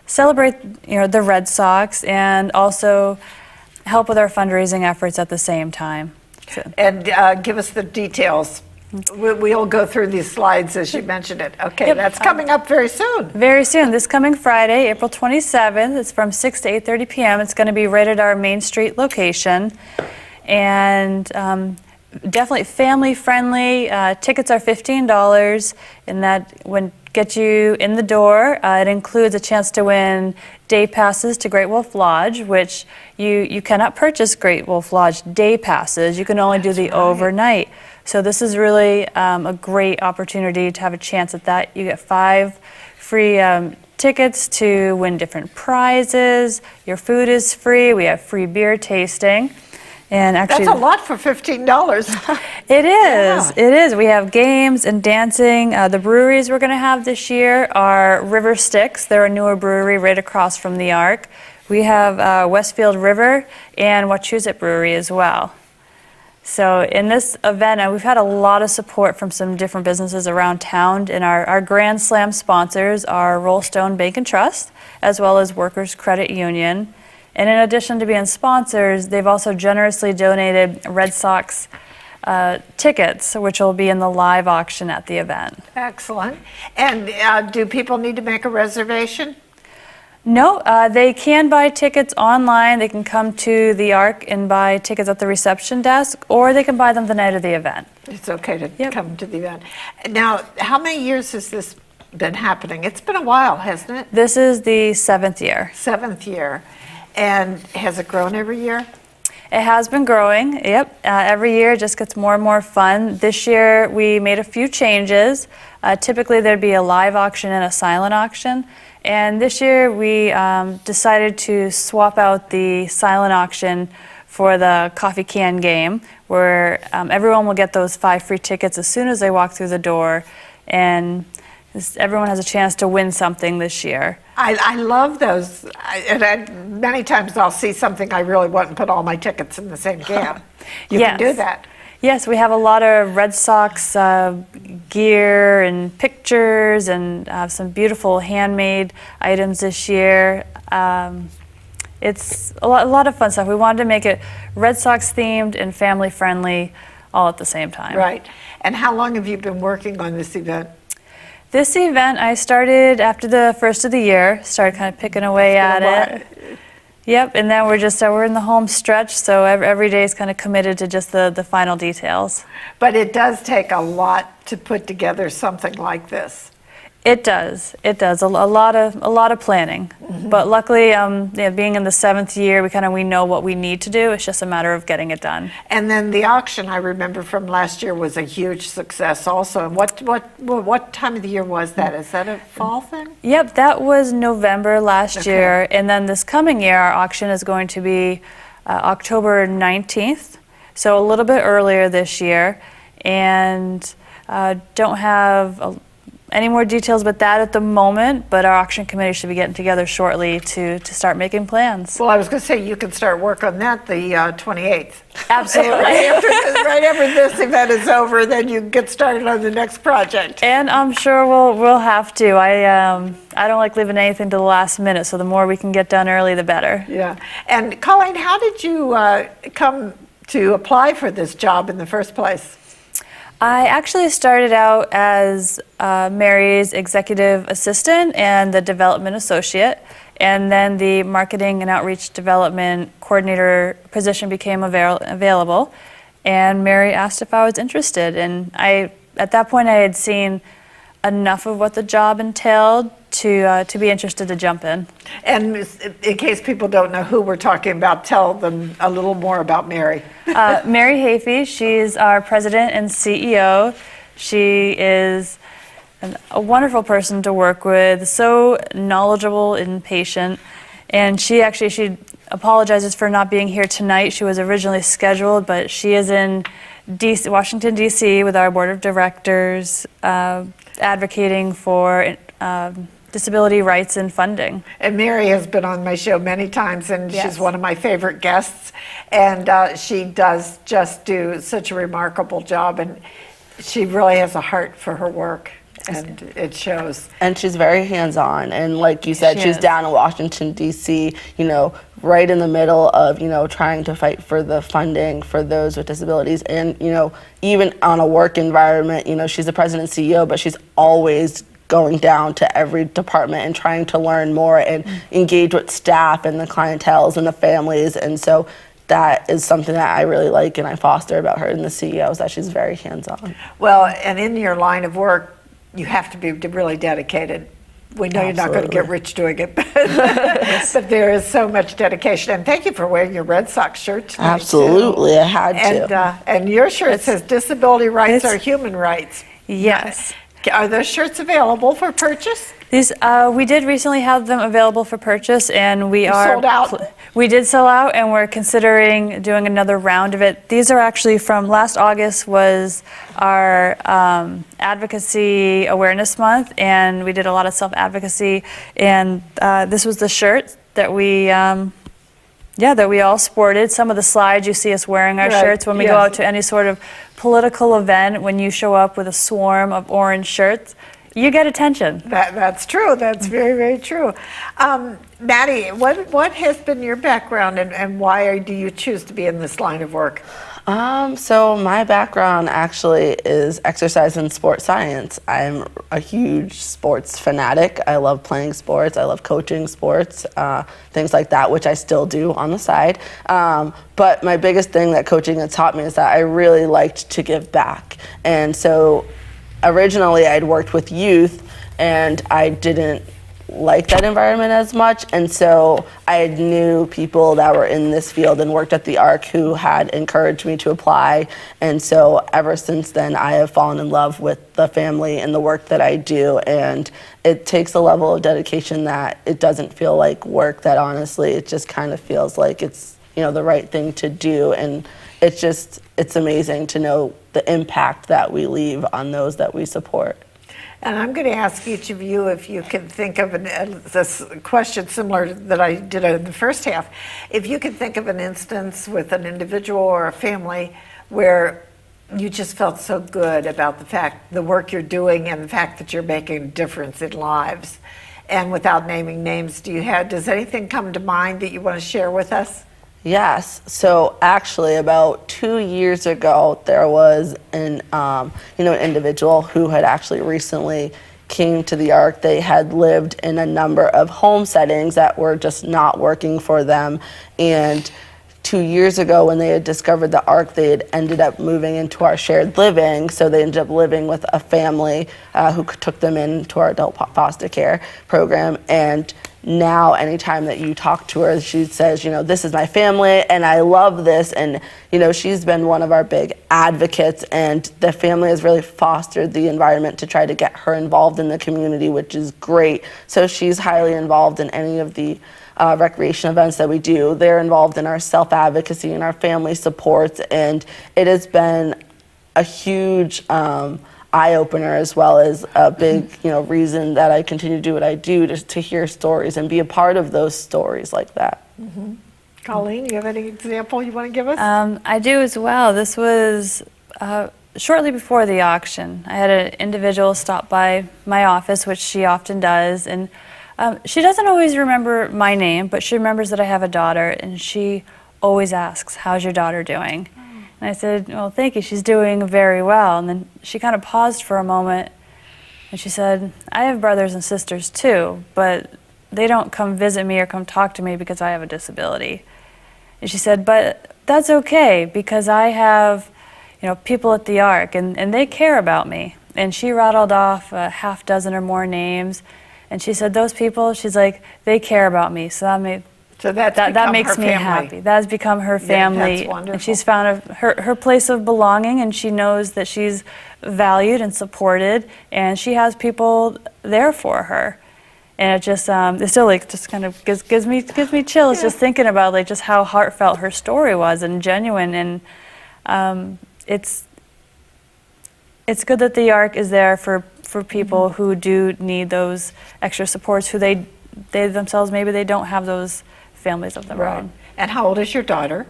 celebrate, the Red Sox and also help with our fundraising efforts at the same time. So. And give us the details. We'll go through these slides as you mentioned it. Okay, Yep. that's coming up very soon. Very soon, this coming Friday, April 27th. It's from 6 to 8:30 p.m. It's going to be right at our Main Street location. And definitely family friendly. Tickets are $15, and that would get you in the door. It includes a chance to win day passes to Great Wolf Lodge, which you cannot purchase Great Wolf Lodge day passes. You can only do the overnight. So this is really a great opportunity to have a chance at that. You get 5 free tickets to win different prizes. Your food is free. We have free beer tasting. And actually, That's a lot for $15. it is. Yeah. It is. We have games and dancing. The breweries we're going to have this year are River Styx. They're a newer brewery right across from the ARC. We have Westfield River and Wachusett Brewery as well. So in this event, we've had a lot of support from some different businesses around town, and our Grand Slam sponsors are Rollstone Bank and Trust, as well as Workers Credit Union. And in addition to being sponsors, they've also generously donated Red Sox tickets, which will be in the live auction at the event. Excellent. And do people need to make a reservation? No, they can buy tickets online. They can come to the ARC and buy tickets at the reception desk, or they can buy them the night of the event. It's okay to Yep. come to the event. Now, how many years has this been happening? It's been a while, hasn't it? This is the 7th year. 7th year. And has it grown every year? It has been growing, yep. Every year it just gets more and more fun. This year we made a few changes. Typically there'd be a live auction and a silent auction. And this year we decided to swap out the silent auction for the coffee can game, where everyone will get those 5 free tickets as soon as they walk through the door. And Everyone has a chance to win something this year. I love those. Many times I'll see something I really want and put all my tickets in the same can. You can do Yes. that. Yes, we have a lot of Red Sox gear and pictures and some beautiful handmade items this year. It's a lot of fun stuff. We wanted to make it Red Sox themed and family friendly all at the same time. Right. And how long have you been working on this event? This event I started after the first of the year, started kind of picking away at it. Yep, and then we're in the home stretch, so every day is kind of committed to just the final details. But it does take a lot to put together something like this. It does. A lot of planning. But luckily, being in the 7th year, we know what we need to do. It's just a matter of getting it done. And then the auction, I remember from last year, was a huge success also. And what time of the year was that? Is that a fall thing? Yep, that was November last year, and then this coming year, our auction is going to be October 19th, so a little bit earlier this year, and don't have any more details about that at the moment, but our auction committee should be getting together shortly to start making plans. Well, I was going to say you can start work on that the 28th. Absolutely. right after this event is over, then you get started on the next project. And I'm sure we'll have to. I don't like leaving anything to the last minute, so the more we can get done early, the better. Yeah. And Colleen, how did you come to apply for this job in the first place? I actually started out as Mary's executive assistant and the development associate, and then the marketing and outreach development coordinator position became available, and Mary asked if I was interested, and at that point I had seen enough of what the job entailed to be interested to jump in. And in case people don't know who we're talking about, tell them a little more about Mary. Mary Hafey, she's our president and CEO. She is a wonderful person to work with, so knowledgeable and patient. And she apologizes for not being here tonight. She was originally scheduled, but she is in Washington, D.C. with our board of directors, advocating for disability rights and funding. And Mary has been on my show many times, and Yes. she's one of my favorite guests. And she does just do such a remarkable job, and she really has a heart for her work, and it shows. And she's very hands-on, and like you said, She she's is. down in Washington, D.C., right in the middle of, trying to fight for the funding for those with disabilities. And, even on a work environment, she's the president and CEO, but she's always going down to every department and trying to learn more and engage with staff and the clientels and the families. And so that is something that I really like and I foster about her and the CEO, is that she's very hands-on. Well, and in your line of work, you have to be really dedicated. We know you're not going to get Absolutely. rich doing it, but there is so much dedication. And thank you for wearing your Red Sox shirt tonight, too. Absolutely, I had to. And your shirt says disability rights it's- are human rights. Yes. Are those shirts available for purchase? These we did recently have them available for purchase, and we are sold out? We did sell out, and we're considering doing another round of it. These are actually from last August was our Advocacy Awareness Month, and we did a lot of self-advocacy. And this was the shirt that we that we all sported. Some of the slides you see us wearing our Right, shirts when we go yes. out to any sort of political event. When you show up with a swarm of orange shirts, you get attention. That's true. That's very, very true. Maddie, what has been your background, and why do you choose to be in this line of work? So my background actually is exercise and sports science. I'm a huge sports fanatic. I love playing sports. I love coaching sports, things like that, which I still do on the side. But my biggest thing that coaching has taught me is that I really liked to give back. And so originally I'd worked with youth, and I didn't like that environment as much, and so I knew people that were in this field and worked at the ARC who had encouraged me to apply, and so ever since then I have fallen in love with the family and the work that I do, and it takes a level of dedication that it doesn't feel like work, that honestly it just kind of feels like it's the right thing to do, and it's amazing to know the impact that we leave on those that we support. And I'm going to ask each of you if you can think of this question similar that I did in the first half. If you can think of an instance with an individual or a family where you just felt so good about the work you're doing and the fact that you're making a difference in lives. And without naming names, does anything come to mind that you want to share with us? Yes. So actually, about 2 years ago, there was an individual who had actually recently came to the ARC. They had lived in a number of home settings that were just not working for them. And 2 years ago, when they had discovered the ARC, they had ended up moving into our shared living. So they ended up living with a family who took them into our adult foster care program. And now anytime that you talk to her, she says, this is my family and I love this. And, she's been one of our big advocates, and the family has really fostered the environment to try to get her involved in the community, which is great. So she's highly involved in any of the recreation events that we do. They're involved in our self-advocacy and our family supports, and it has been a huge eye-opener, as well as a big reason that I continue to do what I do, to hear stories and be a part of those stories like that. Mm-hmm. Colleen, you have any example you want to give us? I do as well. This was shortly before the auction. I had an individual stop by my office, which she often does, and she doesn't always remember my name, but she remembers that I have a daughter, and she always asks, "How's your daughter doing?" And I said, "Well, thank you, she's doing very well." And then she kind of paused for a moment, and she said, "I have brothers and sisters too, but they don't come visit me or come talk to me because I have a disability." And she said, "But that's okay, because I have people at the ARC, and they care about me." And she rattled off a half dozen or more names. And she said, "Those people," she's like, "they care about me." So that makes me happy. That has become her family. That's wonderful. And she's found her place of belonging, and she knows that she's valued and supported, and she has people there for her. And it just it's still just kind of gives me chills just thinking about just how heartfelt her story was and genuine. And it's good that the ARC is there for people who do need those extra supports, who they themselves, maybe they don't have those families of their own. And how old is your daughter?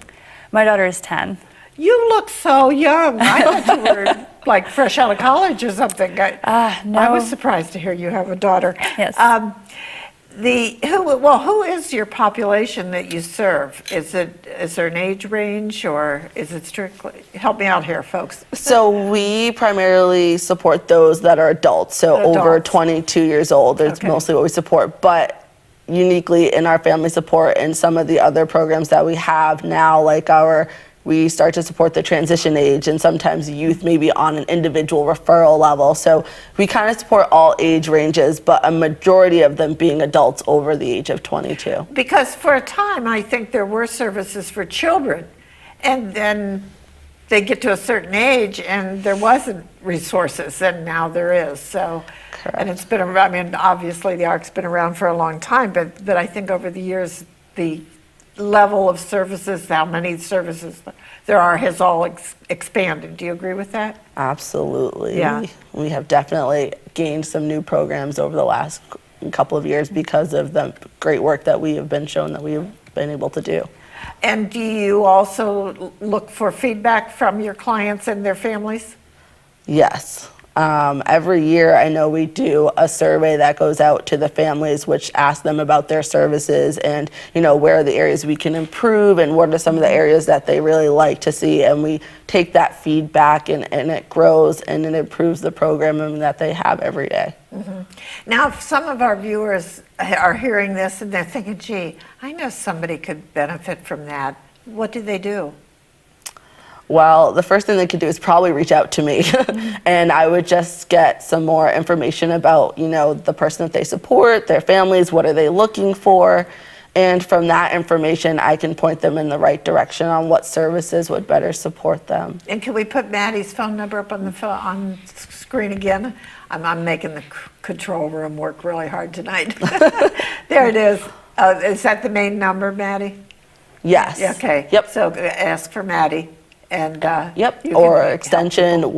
My daughter is 10. You look so young. I thought you were like fresh out of college or something. No. I was surprised to hear you have a daughter. Yes. Who is your population that you serve? Is there an age range, or is it strictly? Help me out here, folks. So we primarily support those that are adults, so over 22 years old. It's mostly what we support, but uniquely in our family support and some of the other programs that we have now, like we start to support the transition age and sometimes youth, maybe on an individual referral level. So we kind of support all age ranges, but a majority of them being adults over the age of 22. Because for a time, I think there were services for children, and then they get to a certain age and there wasn't resources, and now there is. So, correct. And it's been around, I mean, obviously the ARC's been around for a long time, but I think over the years, the level of services, how many services there are, has all expanded. Do you agree with that? Absolutely. Yeah. We have definitely gained some new programs over the last couple of years because of the great work that we have been shown that we have been able to do. And do you also look for feedback from your clients and their families? Yes. Every year I know we do a survey that goes out to the families, which asks them about their services and where are the areas we can improve and what are some of the areas that they really like to see, and we take that feedback and it grows and it improves the programming that they have every day. Mm-hmm. Now, if some of our viewers are hearing this and they're thinking, gee, I know somebody could benefit from that, what do they do? Well, the first thing they could do is probably reach out to me and I would just get some more information about, the person that they support, their families, what are they looking for, and from that information I can point them in the right direction on what services would better support them. And can we put Maddie's phone number up on the on screen again? I'm making the control room work really hard tonight. There it is. Is that the main number, Maddie? Yes. Okay. Yep. So ask for Maddie. And yep, or extension 10,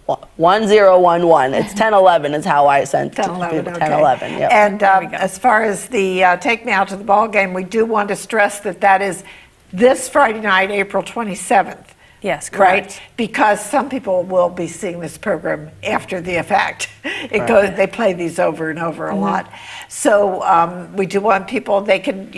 1011. It's 1011 is how I sent to 1011, people. okay. 1011, yep. And as far as the Take Me Out to the Ball Game, we do want to stress that is this Friday night, April 27th. Yes, Right, correct. because some people will be seeing this program after the fact. They play these over and over a lot. So we do want people, they can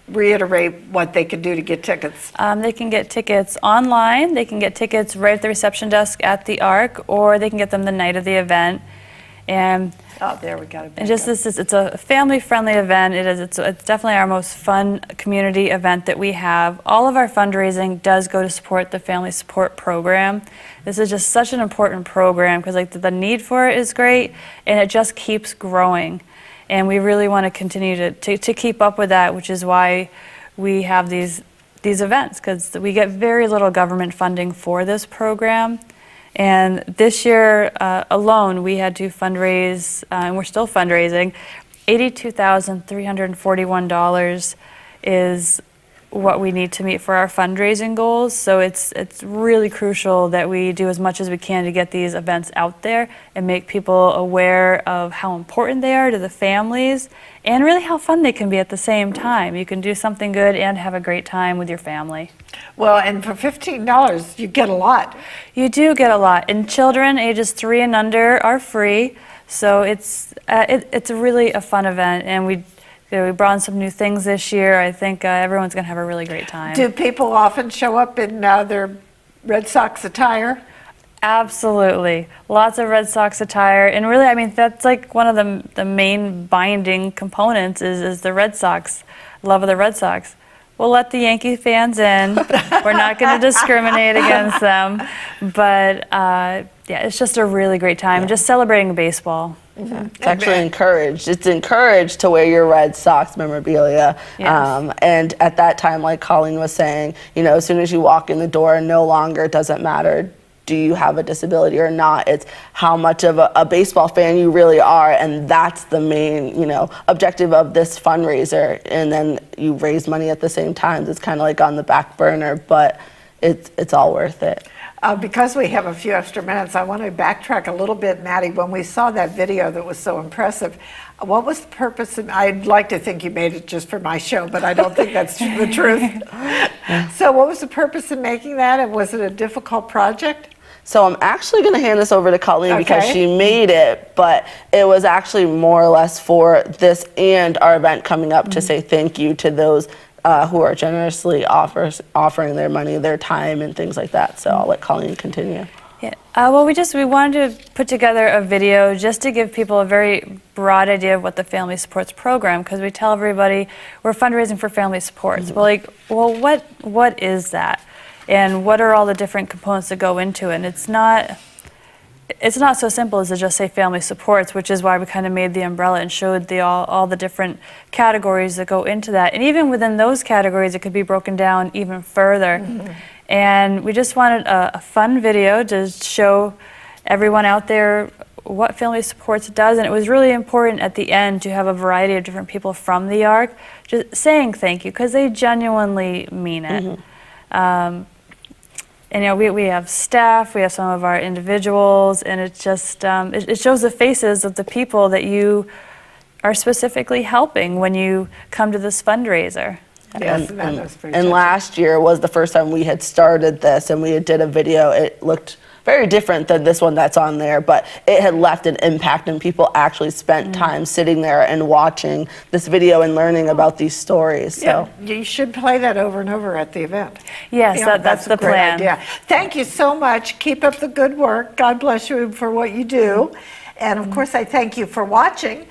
reiterate what they can do to get tickets. They can get tickets online. They can get tickets right at the reception desk at the Arc, or they can get them the night of the event. And Oh, there we got it. And just this is, it's a family-friendly event. It's definitely our most fun community event that we have. All of our fundraising does go to support the Family Support Program. This is just such an important program because like the need for it is great, and it just keeps growing. And we really want to continue to keep up with that, which is why we have these events, because we get very little government funding for this program. And this year alone, we had to fundraise, and we're still fundraising, $82,341 is what we need to meet for our fundraising goals. So it's really crucial that we do as much as we can to get these events out there and make people aware of how important they are to the families and really how fun they can be at the same time. You can do something good and have a great time with your family. Well, and for $15, you get a lot. You do get a lot, and children ages 3 and under are free. So it's really a fun event, and we brought in some new things this year. I think everyone's going to have a really great time. Do people often show up in their Red Sox attire? Absolutely. Lots of Red Sox attire. And really, I mean, that's like one of the main binding components is the Red Sox, love of the Red Sox. We'll let the Yankee fans in. We're not going to discriminate against them. But yeah, it's just a really great time, just celebrating baseball. It's actually encouraged. It's encouraged to wear your Red Sox memorabilia. Yes. And at that time, like Colleen was saying, as soon as you walk in the door, no longer does it matter do you have a disability or not. It's how much of a baseball fan you really are, and that's the main, objective of this fundraiser. And then you raise money at the same time. It's kind of like on the back burner, but it's all worth it. Because we have a few extra minutes, I want to backtrack a little bit, Maddie. When we saw that video that was so impressive, what was the purpose? I'd like to think you made it just for my show, but I don't think that's the truth. So what was the purpose in making that? And was it a difficult project? So I'm actually going to hand this over to Colleen because Okay. she made it, but it was actually more or less for this and our event coming up to say thank you to those who are generously offering their money, their time, and things like that. So I'll let Colleen continue. Yeah. Well, we wanted to put together a video just to give people a very broad idea of what the Family Supports Program, because we tell everybody we're fundraising for family supports. But what is that? And what are all the different components that go into it? And it's not so simple as to just say family supports, which is why we kind of made the umbrella and showed all the different categories that go into that. And even within those categories, it could be broken down even further. And we just wanted a fun video to show everyone out there what Family Supports does. And it was really important at the end to have a variety of different people from the ARC just saying thank you, because they genuinely mean it. And we have staff, we have some of our individuals, and it just it shows the faces of the people that you are specifically helping when you come to this fundraiser. Yes, that was pretty And touching. last year was the first time we had started this, and we did a video. It looked very different than this one that's on there, but it had left an impact, and people actually spent time sitting there and watching this video and learning about these stories. So. Yeah, you should play that over and over at the event. Yes, Yeah, that's a the great plan. idea. Thank you so much. Keep up the good work. God bless you for what you do. And of course, I thank you for watching.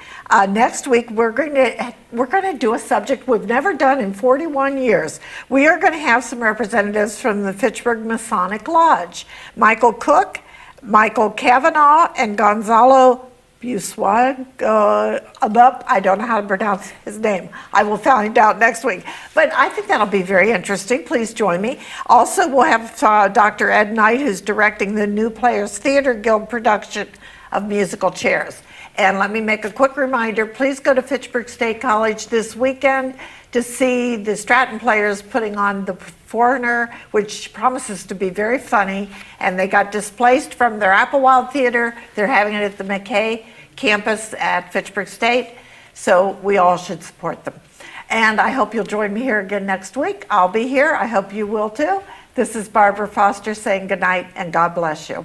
Next week, we're going to do a subject we've never done in 41 years. We are going to have some representatives from the Fitchburg Masonic Lodge. Michael Cook, Michael Kavanaugh, and Gonzalo Buswag. I don't know how to pronounce his name. I will find out next week. But I think that'll be very interesting. Please join me. Also, we'll have Dr. Ed Knight, who's directing the New Players Theater Guild production of musical chairs. And let me make a quick reminder, please go to Fitchburg State College this weekend to see the Stratton Players putting on The Foreigner, which promises to be very funny. And they got displaced from their Applewild Theater. They're having it at the McKay campus at Fitchburg State. So we all should support them. And I hope you'll join me here again next week. I'll be here. I hope you will too. This is Barbara Foster saying good night and God bless you.